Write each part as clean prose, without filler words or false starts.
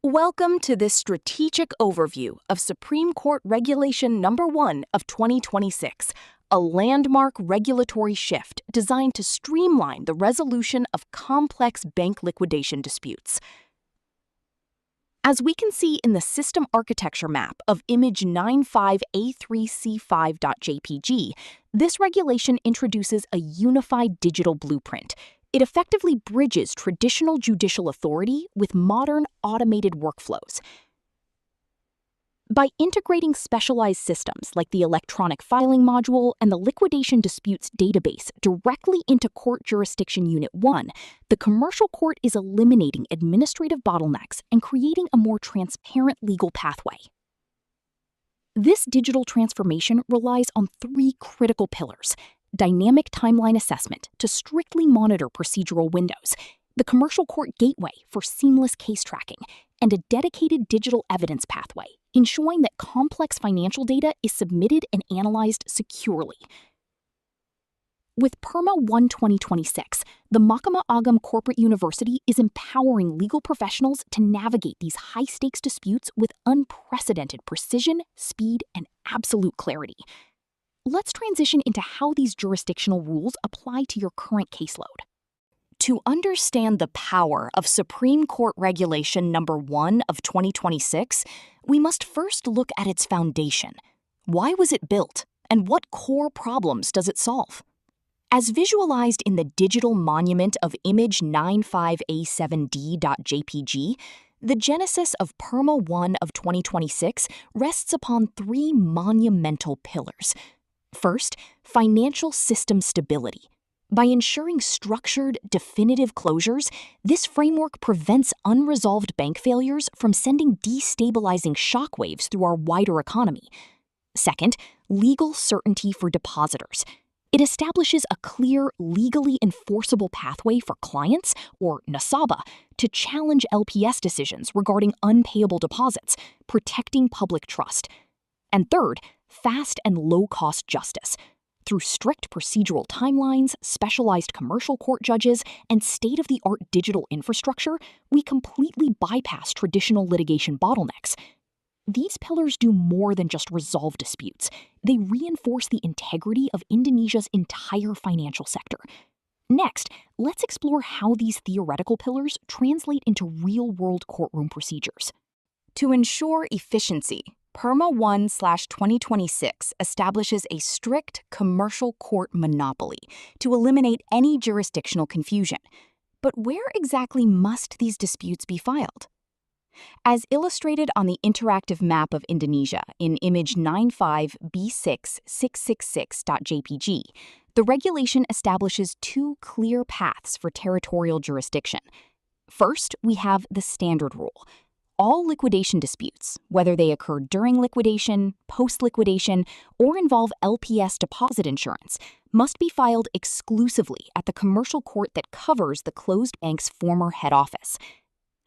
Welcome to this strategic overview of Supreme Court Regulation Number 1 of 2026, a landmark regulatory shift designed to streamline the resolution of complex bank liquidation disputes. As we can see in the system architecture map of image 95A3C5.jpg, this regulation introduces a unified digital blueprint. It effectively bridges traditional judicial authority with modern automated workflows. By integrating specialized systems like the electronic filing module and the liquidation disputes database directly into Court Jurisdiction Unit 1, the commercial court is eliminating administrative bottlenecks and creating a more transparent legal pathway. This digital transformation relies on three critical pillars: dynamic timeline assessment to strictly monitor procedural windows, the commercial court gateway for seamless case tracking, and a dedicated digital evidence pathway, ensuring that complex financial data is submitted and analyzed securely. With PIRMA 1 2026, the Mahkamah Agam Corporate University is empowering legal professionals to navigate these high-stakes disputes with unprecedented precision, speed, and absolute clarity. Let's transition into how these jurisdictional rules apply to your current caseload. To understand the power of Supreme Court Regulation Number 1 of 2026, we must first look at its foundation. Why was it built, and what core problems does it solve? As visualized in the digital monument of image 95A7D.jpg, the genesis of PIRMA 1 of 2026 rests upon three monumental pillars. First, financial system stability. By ensuring structured, definitive closures, this framework prevents unresolved bank failures from sending destabilizing shockwaves through our wider economy. Second, legal certainty for depositors. It establishes a clear, legally enforceable pathway for clients, or NASABA, to challenge LPS decisions regarding unpayable deposits, protecting public trust. And third, fast and low-cost justice. Through strict procedural timelines, specialized commercial court judges, and state-of-the-art digital infrastructure, we completely bypass traditional litigation bottlenecks. These pillars do more than just resolve disputes. They reinforce the integrity of Indonesia's entire financial sector. Next, let's explore how these theoretical pillars translate into real-world courtroom procedures. To ensure efficiency, PIRMA 1/2026 establishes a strict commercial court monopoly to eliminate any jurisdictional confusion. But where exactly must these disputes be filed? As illustrated on the interactive map of Indonesia in image 95B6666.jpg, the regulation establishes two clear paths for territorial jurisdiction. First, we have the standard rule. All liquidation disputes, whether they occur during liquidation, post-liquidation, or involve LPS deposit insurance, must be filed exclusively at the commercial court that covers the closed bank's former head office.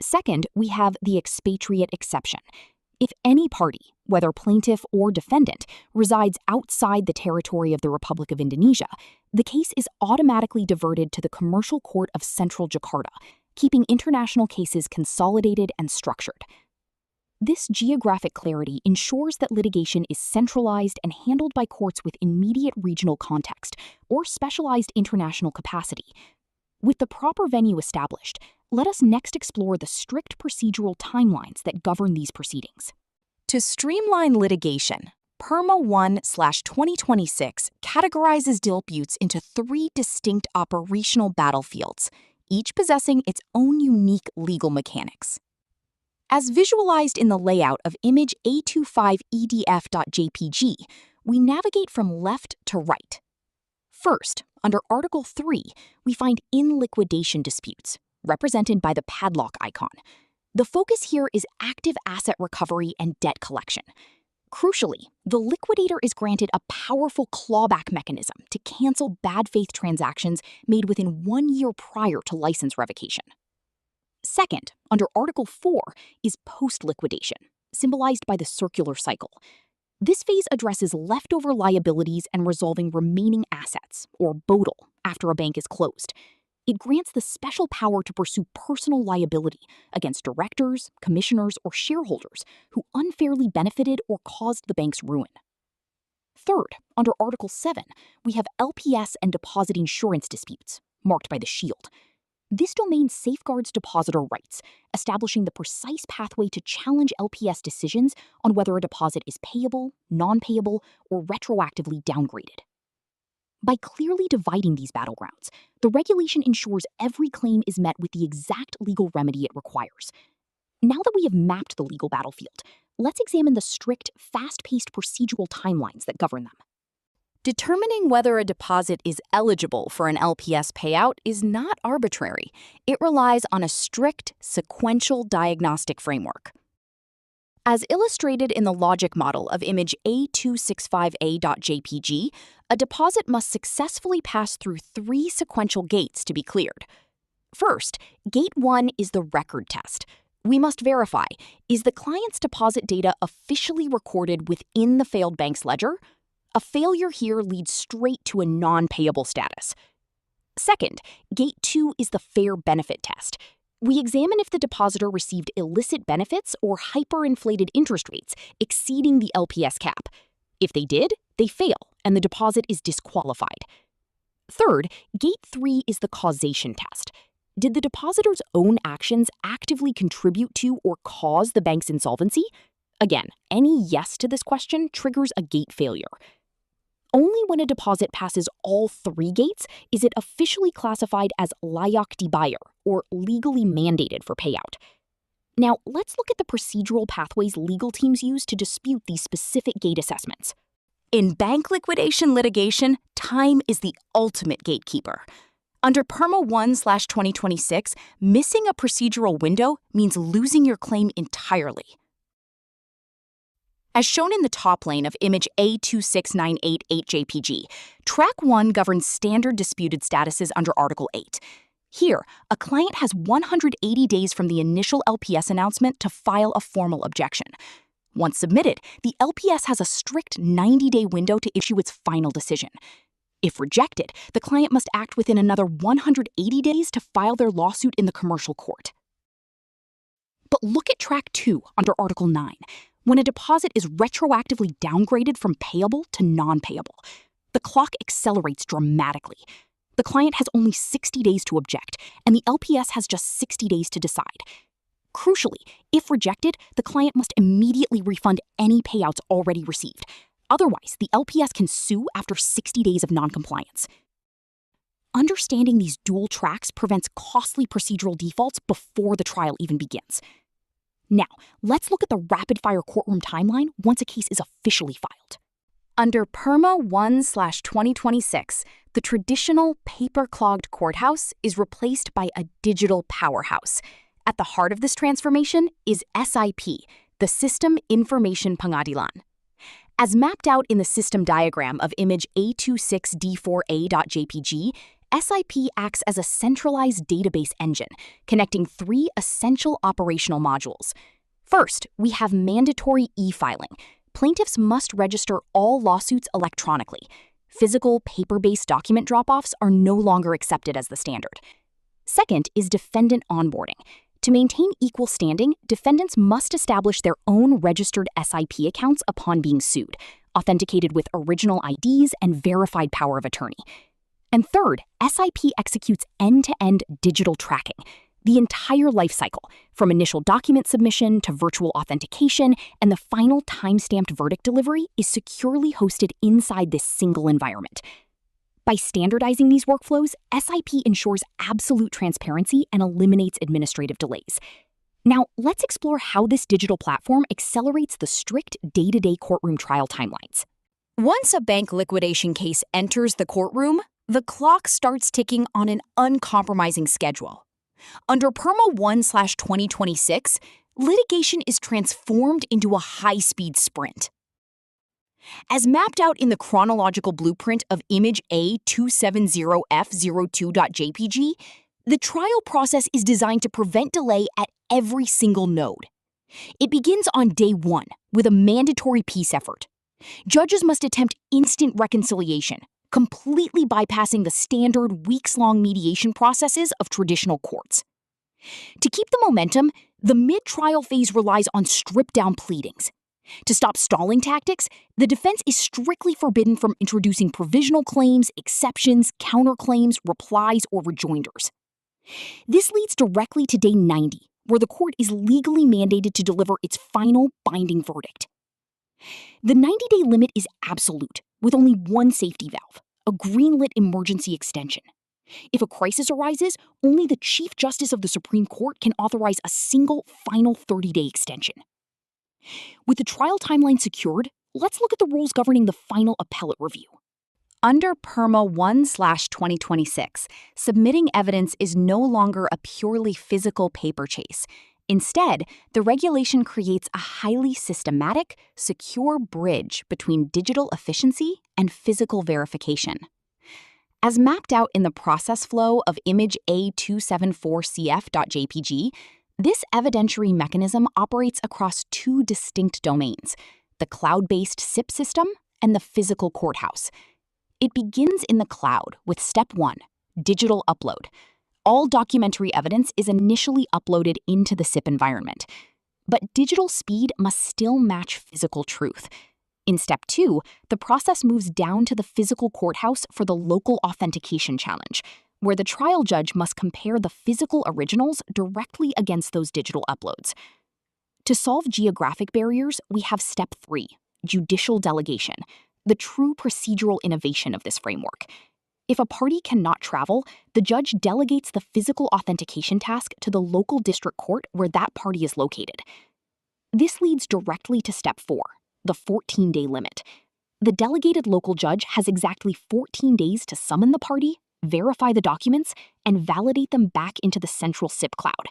Second, we have the expatriate exception. If any party, whether plaintiff or defendant, resides outside the territory of the Republic of Indonesia, the case is automatically diverted to the Commercial Court of Central Jakarta, keeping international cases consolidated and structured. This geographic clarity ensures that litigation is centralized and handled by courts with immediate regional context or specialized international capacity. With the proper venue established, let us next explore the strict procedural timelines that govern these proceedings. To streamline litigation, PIRMA 1/2026 categorizes disputes into three distinct operational battlefields, each possessing its own unique legal mechanics. As visualized in the layout of image A25EDF.jpg, we navigate from left to right. First, under Article 3, we find in-liquidation disputes, represented by the padlock icon. The focus here is active asset recovery and debt collection. Crucially, the liquidator is granted a powerful clawback mechanism to cancel bad faith transactions made within 1 year prior to license revocation. Second, under Article 4, is post-liquidation, symbolized by the circular cycle. This phase addresses leftover liabilities and resolving remaining assets, or BOTL, after a bank is closed. It grants the special power to pursue personal liability against directors, commissioners, or shareholders who unfairly benefited or caused the bank's ruin. Third, under Article 7, we have LPS and deposit insurance disputes, marked by the shield. This domain safeguards depositor rights, establishing the precise pathway to challenge LPS decisions on whether a deposit is payable, non-payable, or retroactively downgraded. By clearly dividing these battlegrounds, the regulation ensures every claim is met with the exact legal remedy it requires. Now that we have mapped the legal battlefield, let's examine the strict, fast-paced procedural timelines that govern them. Determining whether a deposit is eligible for an LPS payout is not arbitrary. It relies on a strict, sequential diagnostic framework. As illustrated in the logic model of image A265A.jpg, a deposit must successfully pass through 3 sequential gates to be cleared. First, Gate 1 is the record test. We must verify, is the client's deposit data officially recorded within the failed bank's ledger? A failure here leads straight to a non-payable status. Second, Gate 2 is the fair benefit test. We examine if the depositor received illicit benefits or hyperinflated interest rates exceeding the LPS cap. If they did, they fail, and the deposit is disqualified. Third, Gate 3 is the causation test. Did the depositor's own actions actively contribute to or cause the bank's insolvency? Again, any yes to this question triggers a gate failure. Only when a deposit passes all 3 gates is it officially classified as layak dibayar, or legally mandated for payout. Now, let's look at the procedural pathways legal teams use to dispute these specific gate assessments. In bank liquidation litigation, time is the ultimate gatekeeper. Under PERMA 1/2026, missing a procedural window means losing your claim entirely. As shown in the top lane of image A26988JPG, Track 1 governs standard disputed statuses under Article 8. Here, a client has 180 days from the initial LPS announcement to file a formal objection. Once submitted, the LPS has a strict 90-day window to issue its final decision. If rejected, the client must act within another 180 days to file their lawsuit in the commercial court. But look at Track 2 under Article 9. When a deposit is retroactively downgraded from payable to non-payable, the clock accelerates dramatically. The client has only 60 days to object, and the LPS has just 60 days to decide. Crucially, if rejected, the client must immediately refund any payouts already received. Otherwise, the LPS can sue after 60 days of noncompliance. Understanding these dual tracks prevents costly procedural defaults before the trial even begins. Now, let's look at the rapid-fire courtroom timeline once a case is officially filed. Under PERMA 1/2026, the traditional paper-clogged courthouse is replaced by a digital powerhouse. At the heart of this transformation is SIP, the System Information Pangadilan. As mapped out in the system diagram of image A26D4A.jpg, SIP acts as a centralized database engine, connecting 3 essential operational modules. First, we have mandatory e-filing. Plaintiffs must register all lawsuits electronically. Physical, paper-based document drop-offs are no longer accepted as the standard. Second is defendant onboarding. To maintain equal standing, defendants must establish their own registered SIP accounts upon being sued, authenticated with original IDs and verified power of attorney. And third, SIP executes end-to-end digital tracking. The entire life cycle, from initial document submission to virtual authentication and the final time-stamped verdict delivery, is securely hosted inside this single environment. By standardizing these workflows, SIP ensures absolute transparency and eliminates administrative delays. Now, let's explore how this digital platform accelerates the strict day-to-day courtroom trial timelines. Once a bank liquidation case enters the courtroom, the clock starts ticking on an uncompromising schedule. Under PERMA 1/2026, litigation is transformed into a high-speed sprint. As mapped out in the chronological blueprint of image A270F02.jpg, the trial process is designed to prevent delay at every single node. It begins on day 1 with a mandatory peace effort. Judges must attempt instant reconciliation, completely bypassing the standard weeks-long mediation processes of traditional courts. To keep the momentum, the mid-trial phase relies on stripped-down pleadings. To stop stalling tactics, the defense is strictly forbidden from introducing provisional claims, exceptions, counterclaims, replies, or rejoinders. This leads directly to day 90, where the court is legally mandated to deliver its final binding verdict. The 90-day limit is absolute, with only one safety valve, a green-lit emergency extension. If a crisis arises, only the Chief Justice of the Supreme Court can authorize a single final 30-day extension. With the trial timeline secured, let's look at the rules governing the final appellate review. Under PERMA 1/2026, submitting evidence is no longer a purely physical paper chase. Instead, the regulation creates a highly systematic, secure bridge between digital efficiency and physical verification. As mapped out in the process flow of image A274cf.jpg, this evidentiary mechanism operates across two distinct domains, the cloud-based SIP system and the physical courthouse. It begins in the cloud with step 1, digital upload. All documentary evidence is initially uploaded into the SIP environment, but digital speed must still match physical truth. In step 2, the process moves down to the physical courthouse for the local authentication challenge, where the trial judge must compare the physical originals directly against those digital uploads. To solve geographic barriers, we have step 3, judicial delegation, the true procedural innovation of this framework. If a party cannot travel, the judge delegates the physical authentication task to the local district court where that party is located. This leads directly to step 4, the 14-day limit. The delegated local judge has exactly 14 days to summon the party, verify the documents, and validate them back into the central SIP cloud.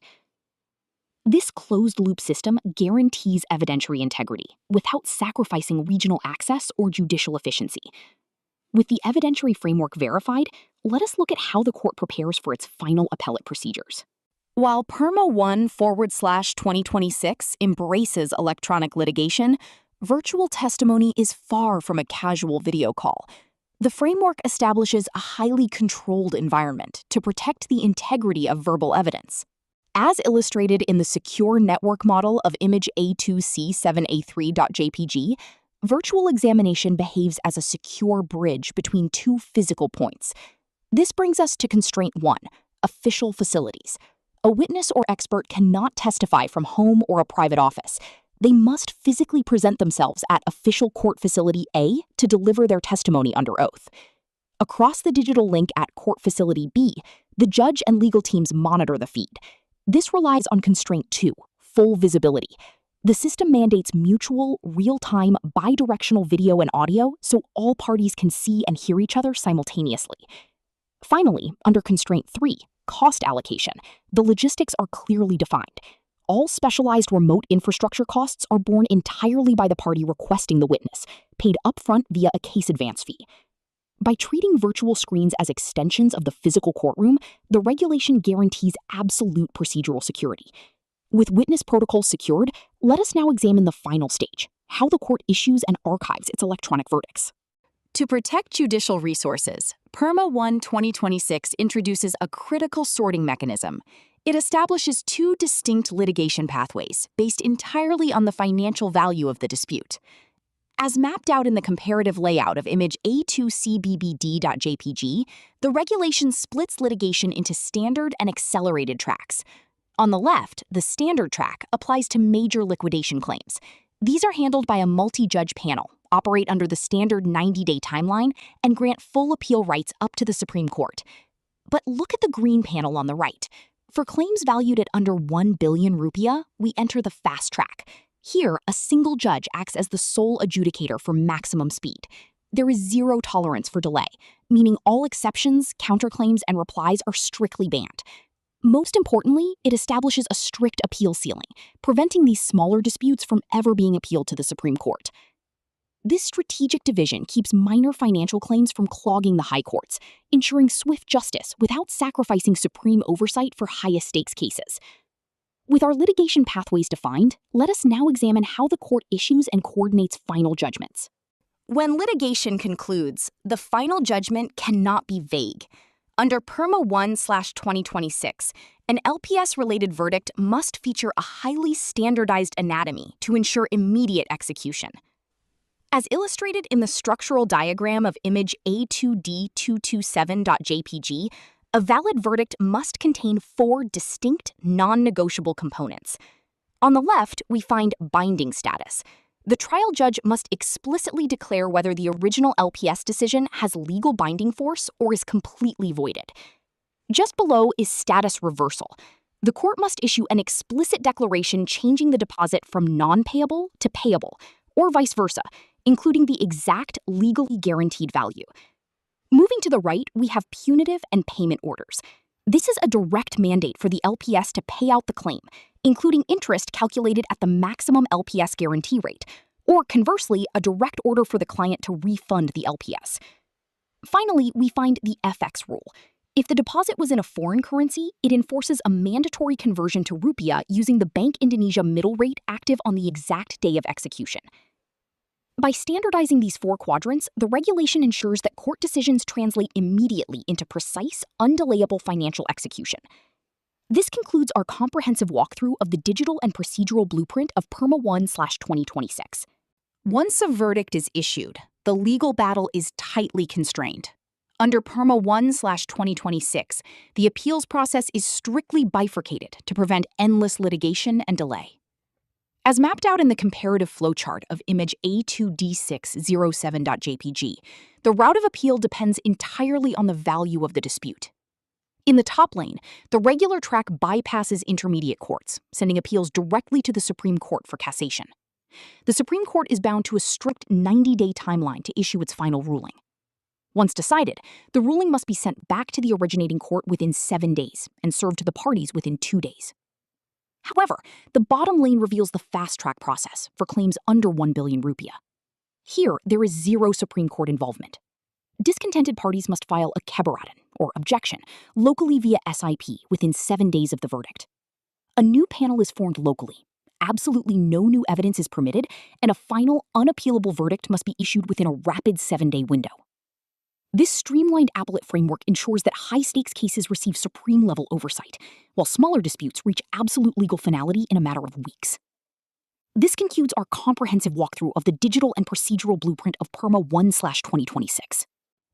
This closed-loop system guarantees evidentiary integrity without sacrificing regional access or judicial efficiency. With the evidentiary framework verified, let us look at how the court prepares for its final appellate procedures. While PERMA 1/2026 embraces electronic litigation, virtual testimony is far from a casual video call. The framework establishes a highly controlled environment to protect the integrity of verbal evidence. As illustrated in the secure network model of image A2C7A3.jpg, virtual examination behaves as a secure bridge between two physical points. This brings us to constraint 1, official facilities. A witness or expert cannot testify from home or a private office. They must physically present themselves at official court facility A to deliver their testimony under oath. Across the digital link at court facility B, the judge and legal teams monitor the feed. This relies on constraint 2, full visibility. The system mandates mutual, real-time, bidirectional video and audio so all parties can see and hear each other simultaneously. Finally, under constraint 3, cost allocation, the logistics are clearly defined. All specialized remote infrastructure costs are borne entirely by the party requesting the witness, paid upfront via a case advance fee. By treating virtual screens as extensions of the physical courtroom, the regulation guarantees absolute procedural security. With witness protocols secured, let us now examine the final stage, how the court issues and archives its electronic verdicts. To protect judicial resources, PERMA 1/2026 introduces a critical sorting mechanism. It establishes two distinct litigation pathways based entirely on the financial value of the dispute. As mapped out in the comparative layout of image A2CBBD.jpg, the regulation splits litigation into standard and accelerated tracks. On the left, the standard track applies to major liquidation claims. These are handled by a multi-judge panel, operate under the standard 90-day timeline, and grant full appeal rights up to the Supreme Court. But look at the green panel on the right. For claims valued at under 1 billion rupiah, we enter the fast track. Here, a single judge acts as the sole adjudicator for maximum speed. There is zero tolerance for delay, meaning all exceptions, counterclaims, and replies are strictly banned. Most importantly, it establishes a strict appeal ceiling, preventing these smaller disputes from ever being appealed to the Supreme Court. This strategic division keeps minor financial claims from clogging the high courts, ensuring swift justice without sacrificing supreme oversight for highest stakes cases. With our litigation pathways defined, let us now examine how the court issues and coordinates final judgments. When litigation concludes, the final judgment cannot be vague. Under PERMA 1/2026, an LPS-related verdict must feature a highly standardized anatomy to ensure immediate execution. As illustrated in the structural diagram of image A2D227.jpg, a valid verdict must contain 4 distinct, non-negotiable components. On the left, we find binding status. The trial judge must explicitly declare whether the original LPS decision has legal binding force or is completely voided. Just below is status reversal. The court must issue an explicit declaration changing the deposit from non-payable to payable, or vice versa, including the exact legally guaranteed value. Moving to the right, we have punitive and payment orders. This is a direct mandate for the LPS to pay out the claim, including interest calculated at the maximum LPS guarantee rate, or conversely, a direct order for the client to refund the LPS. Finally, we find the FX rule. If the deposit was in a foreign currency, it enforces a mandatory conversion to rupiah using the Bank Indonesia middle rate active on the exact day of execution. By standardizing these 4 quadrants, the regulation ensures that court decisions translate immediately into precise, undelayable financial execution. This concludes our comprehensive walkthrough of the digital and procedural blueprint of PERMA 1/2026. Once a verdict is issued, the legal battle is tightly constrained. Under PERMA 1/2026, the appeals process is strictly bifurcated to prevent endless litigation and delay. As mapped out in the comparative flowchart of image A2D607.jpg, the route of appeal depends entirely on the value of the dispute. In the top lane, the regular track bypasses intermediate courts, sending appeals directly to the Supreme Court for cassation. The Supreme Court is bound to a strict 90-day timeline to issue its final ruling. Once decided, the ruling must be sent back to the originating court within 7 days and served to the parties within 2 days. However, the bottom lane reveals the fast-track process for claims under 1 billion rupiah. Here, there is 0 Supreme Court involvement. Discontented parties must file a keberatan, or objection, locally via SIP within 7 days of the verdict. A new panel is formed locally. Absolutely no new evidence is permitted, and a final, unappealable verdict must be issued within a rapid 7-day window. This streamlined appellate framework ensures that high-stakes cases receive supreme-level oversight, while smaller disputes reach absolute legal finality in a matter of weeks. This concludes our comprehensive walkthrough of the digital and procedural blueprint of PERMA 1/2026.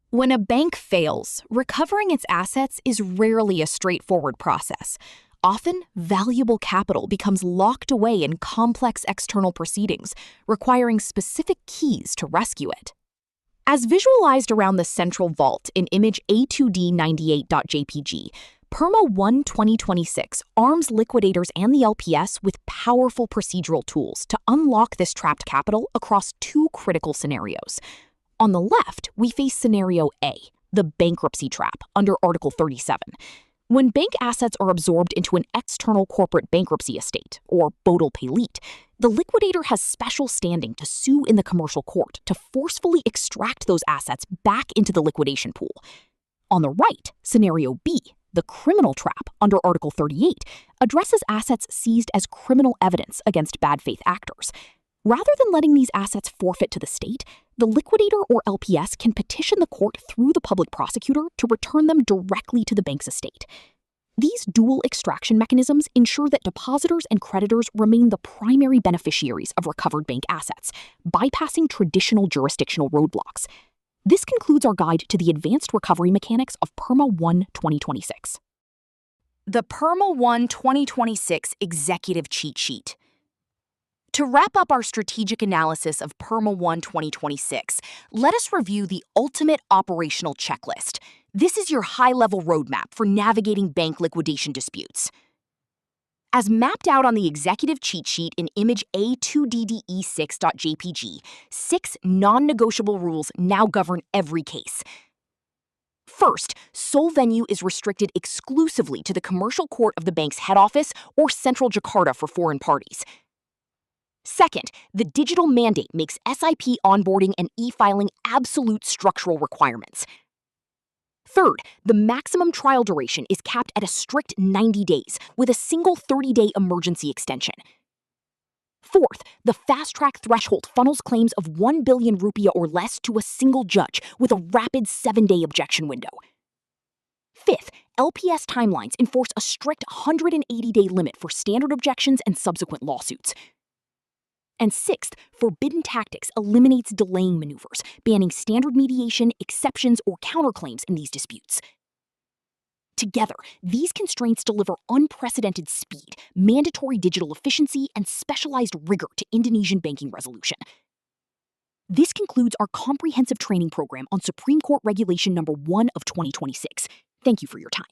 When a bank fails, recovering its assets is rarely a straightforward process. Often, valuable capital becomes locked away in complex external proceedings, requiring specific keys to rescue it. As visualized around the central vault in image A2D98.jpg, PERMA 1/2026 arms liquidators and the LPS with powerful procedural tools to unlock this trapped capital across 2 critical scenarios. On the left, we face Scenario A, the bankruptcy trap, under Article 37. When bank assets are absorbed into an external corporate bankruptcy estate, or bodil paylit, the liquidator has special standing to sue in the commercial court to forcefully extract those assets back into the liquidation pool. On the right, Scenario B, the criminal trap, under Article 38, addresses assets seized as criminal evidence against bad faith actors. Rather than letting these assets forfeit to the state, the liquidator or LPS can petition the court through the public prosecutor to return them directly to the bank's estate. These dual extraction mechanisms ensure that depositors and creditors remain the primary beneficiaries of recovered bank assets, bypassing traditional jurisdictional roadblocks. This concludes our guide to the advanced recovery mechanics of PERMA 1/2026. The PERMA 1/2026 Executive Cheat Sheet. To wrap up our strategic analysis of PERMA 1/2026, let us review the ultimate operational checklist. This is your high-level roadmap for navigating bank liquidation disputes. As mapped out on the executive cheat sheet in image A2DDE6.jpg, 6 non-negotiable rules now govern every case. First, sole venue is restricted exclusively to the commercial court of the bank's head office or central Jakarta for foreign parties. Second, the digital mandate makes SIP onboarding and e-filing absolute structural requirements. Third, the maximum trial duration is capped at a strict 90 days with a single 30-day emergency extension. Fourth, the fast-track threshold funnels claims of 1 billion rupiah or less to a single judge with a rapid 7-day objection window. Fifth, LPS timelines enforce a strict 180-day limit for standard objections and subsequent lawsuits. And sixth, forbidden tactics eliminates delaying maneuvers, banning standard mediation, exceptions, or counterclaims in these disputes. Together, these constraints deliver unprecedented speed, mandatory digital efficiency, and specialized rigor to Indonesian banking resolution. This concludes our comprehensive training program on Supreme Court Regulation Number 1 of 2026. Thank you for your time.